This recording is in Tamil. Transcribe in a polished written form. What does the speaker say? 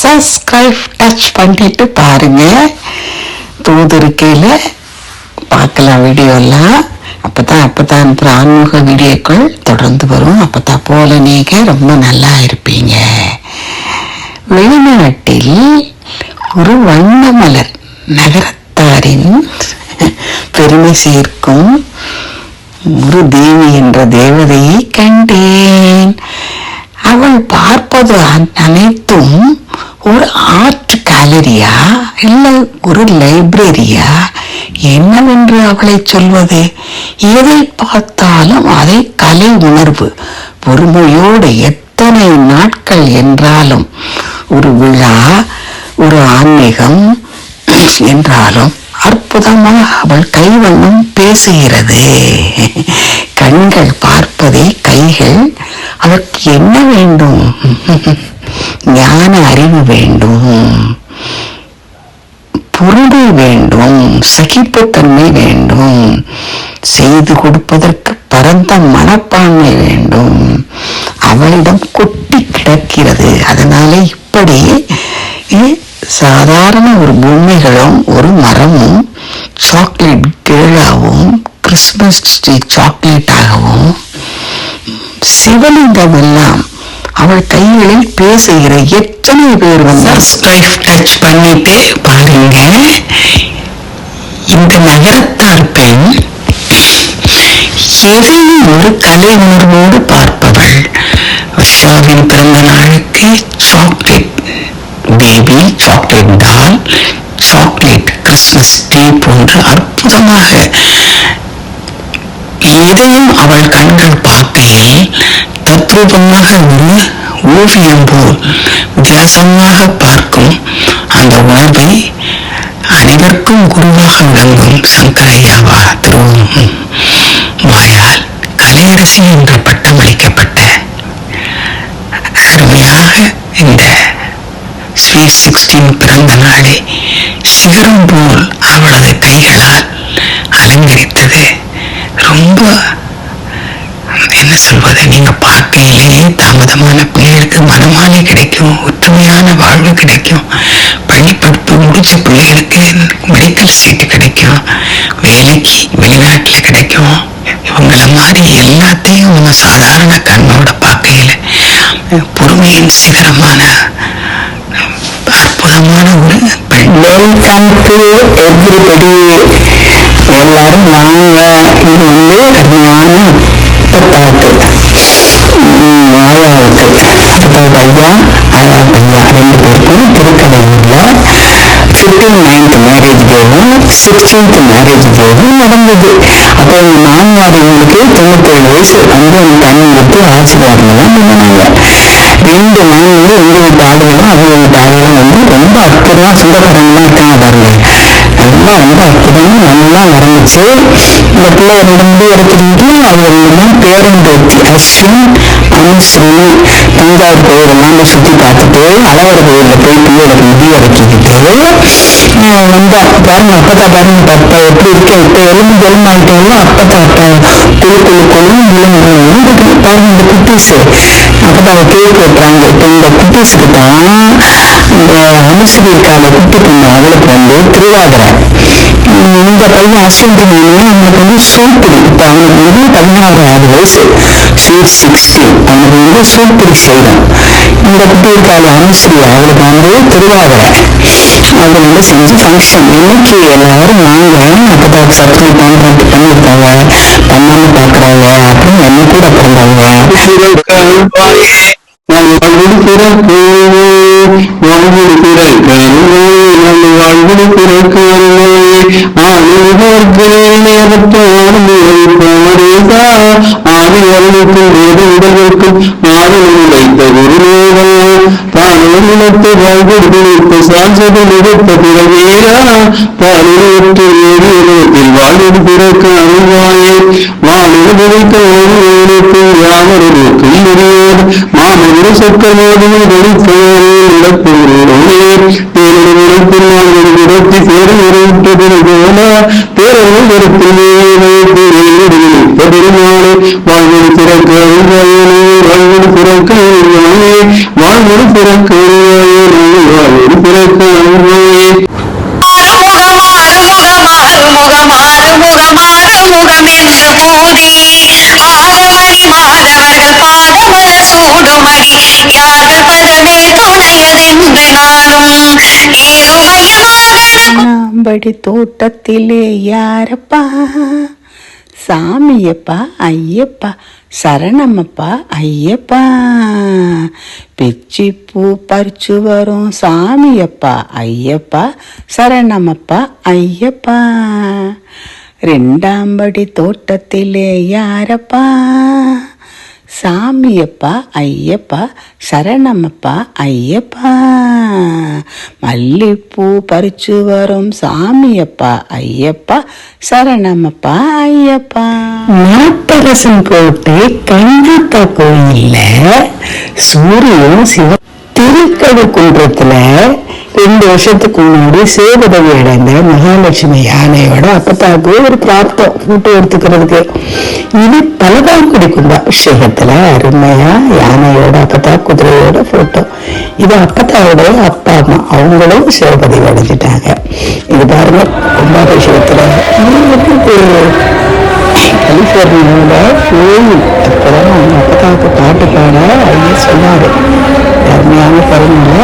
சப்ஸ்கிரைப் டச் பண்ணிட்டு பாருங்க. தூதுருக்கையில் பார்க்கலாம் வீடியோலாம். அப்பதான் அனுப்புகிற ஆன்மீக வீடியோக்கள் தொடர்ந்து வரும். அப்பதான் போல நீங்க ரொம்ப நல்லா இருப்பீங்க. வெளிநாட்டில் ஒரு வண்ணமலர் நகரத்தாரின் பெருமை சேர்க்கும் ஒரு தேவி என்ற தேவதையை கண்டேன். அவள் பார்ப்பது அனைத்தும் ஒரு ஆர்ட் கேலரியா இல்லை ஒரு லைப்ரரியா, என்னவென்று அவளை சொல்வது? எதை பார்த்தாலும் அதை கலை உணர்வு பொறுமையோடு எத்தனை நாட்கள் என்றாலும், ஒரு விழா ஒரு ஆன்மீகம் என்றாலும் அற்புதமாக அவள் கைவண்ணம் பேசுகிறது. கண்கள் பார்ப்பதே கைகள். அதற்கு என்ன வேண்டும்? ஞான அறிவு வேண்டும், பொறுமை வேண்டும், சகிப்புத்தன்மை வேண்டும், செய்து கொடுப்பதற்கு பரந்த மனப்பான்மை வேண்டும். அவளிடம் கொட்டி கிடக்கிறது. அதனால இப்படி சாதாரண ஒரு பொம்மைகளும் ஒரு மரமும் சாக்லேட் கேளாவும் கிறிஸ்மஸ் ட்ரீ சாக்லேட்டாகவும் சிவலிங்கம் எல்லாம் அவள் கைகளில் பேசுகிற எத்தனை பேர் வந்து சப்ஸ்கிரைப் டச் பண்ணிட்டு பாருங்க. இந்த நகரத்தார் பெண் எதையும் ஒரு கலை உணர்வோடு பார்ப்பவள். வர்ஷாவின் பிறந்த நாளுக்கு சாக்லேட் பேபி, சாக்லேட் டால், சாக்லேட் கிறிஸ்மஸ் ட்ரீ போன்று அற்புதமாக எதையும் அவள் கண்கள் பார்க்கையில் தத்ரூபமாக ஒரு ஓவியம் போல் வித்தியாசமாக பார்க்கும் அந்த உணர்வை அனைவருக்கும் குருவாக விளங்கும் சங்கரையாவா திருவும் வாயால் கலையரசி என்ற பட்டம் அளிக்கப்பட்ட அருமையாக இந்த ஸ்வீட் 16 பிறந்த நாளை சிகரம் போல் அவளது கைகளால் அலங்கரித்தது. ரொம்ப என்ன சொல்வது, நீங்க பார்க்கையிலேயே தாமதமான பிள்ளைகளுக்கு மனமாலை கிடைக்கும், ஒற்றுமையான வாழ்வு கிடைக்கும், பள்ளி படிப்பு முடிச்ச பிள்ளைகளுக்கு மெடிக்கல் சீட்டு கிடைக்கும், வேலைக்கு வெளிநாட்டுல கிடைக்கும். இவங்களை மாதிரி எல்லாத்தையும் நம்ம சாதாரண கண்ணோட பார்க்கையில பொறுமையின் சிகரமான அற்புதமான ஒரு பெண். Welcome to everybody. எல்லாரும் வாங்க. இது வந்து அருமையான பாட்டு ஆயாவுக்கு, அதாவது ஐயா ஆயாவுக்கு ஐயா ரெண்டு பேருக்கும் திருக்கடையூர்ல 15th மேரேஜ் டேவும் 16th மேரேஜ் டேவும் நடந்தது. அப்போ எங்க மாமியார்களுக்கு 97 வயசு வந்து தண்ணி விட்டு ஆசீர்வாதம் பண்ணுவாங்க. 2 நாள்ல எங்க வீட்டு ஆளுகளும் அவங்க வீட்டு ஆளுகளும் வந்து ரொம்ப அற்புதமா சொந்தக்காரங்களா இருக்காங்க பாருங்க. அதெல்லாம் ரொம்ப அற்புதமா நல்லா நடந்துச்சு. இந்த பிள்ளை 2 முடிவு எடுத்துக்கிட்டு அவங்க பேரன் பேச்சு அஸ்வின் அனுஸ்ரீ தஞ்சாவூர் கோயிலெல்லாம் சுற்றி பார்த்துட்டு அழகர் கோயில்ல போய் பிள்ளைகளுக்கு முடிவு எடுத்துக்கிட்டு வந்தோம். பாருங்க அப்பத்தா பாருங்க பாப்பா எப்படி இருக்கேன், இப்ப எலும்பு எலும்பாயிட்டோம். அப்பத்தா கொழு பாருங்க இந்த குட்டீஸு. அப்பதான் கேக் வெட்டுறாங்க. இப்ப இந்த குட்டீஸுக்கு தான் இந்த அனுசரி இருக்காங்க குட்டி பொண்ணு, அவளுக்கு வந்து திருவாதிரை. இந்த பையன் அஸ்வின் அவனுக்கு வந்து சூப்பிடி. இப்ப அவனுக்கு வந்து 16 வயசு, ஸ்வீட் 16. அவனுக்கு வந்து சூப்பிடி செய்யணும். இந்த குட்டி இருக்காள் அனுசரி, அவளுக்கு வந்து திருவாதிரை. அது வந்து செஞ்சு ஃபங்க்ஷன் இன்னைக்கு எல்லாரும் வாங்க. அப்பதான் சப்ஸ்கிரைப் பண்ணிருக்காங்க, பண்ணாம பாக்குறாங்க அப்படின்னு என்ன கூட பண்றாங்க. வாழ்வு ரெண்டாம்படி தோட்டத்திலே யாரப்பா? சாமியப்பா ஐயப்பா சரணமப்பா ஐயப்பா. பிச்சி பூ பறிச்சு வரும் சாமியப்பா ஐயப்பா சரணமப்பா ஐயப்பா. ரெண்டாம்படி தோட்டத்திலே யாரப்பா? சாமியப்பா ஐயப்பா சரணமப்பா ஐயப்பா. மல்லிப்பூ பறிச்சு வரும் சாமியப்பா ஐயப்பா சரணமப்பா ஐயப்பா. நாட்டரசன் கோட்டை கண்டிப்பா கோயில்ல சூரியன் சிவ திருக்கழுக்குன்றத்துல 2 வருஷத்துக்கு முன்னாடி சேவதவி அடைந்த மகாலட்சுமி யானையோட அப்பத்தாக்கு ஒரு பிராப்தம் போட்டோ எடுத்துக்கிறதுக்கு. இது பலகாங்குடி கும்பாபிஷேகத்துல அருமையா யானையோட அப்பத்தா குதிரையோட போட்டோ. இது அப்பத்தாவோட அப்பா அம்மா அவங்களும் சிவபதிவு அடைஞ்சிட்டாங்க. இது பாருங்க கும்பாபிஷேகத்துல கலிபோர்னியாவில் கோயில் அப்பதான் அவங்க அப்பத்தாவுக்கு பாட்டு பாட ஐயா சொன்னாரு. அருமையான பாருங்கள.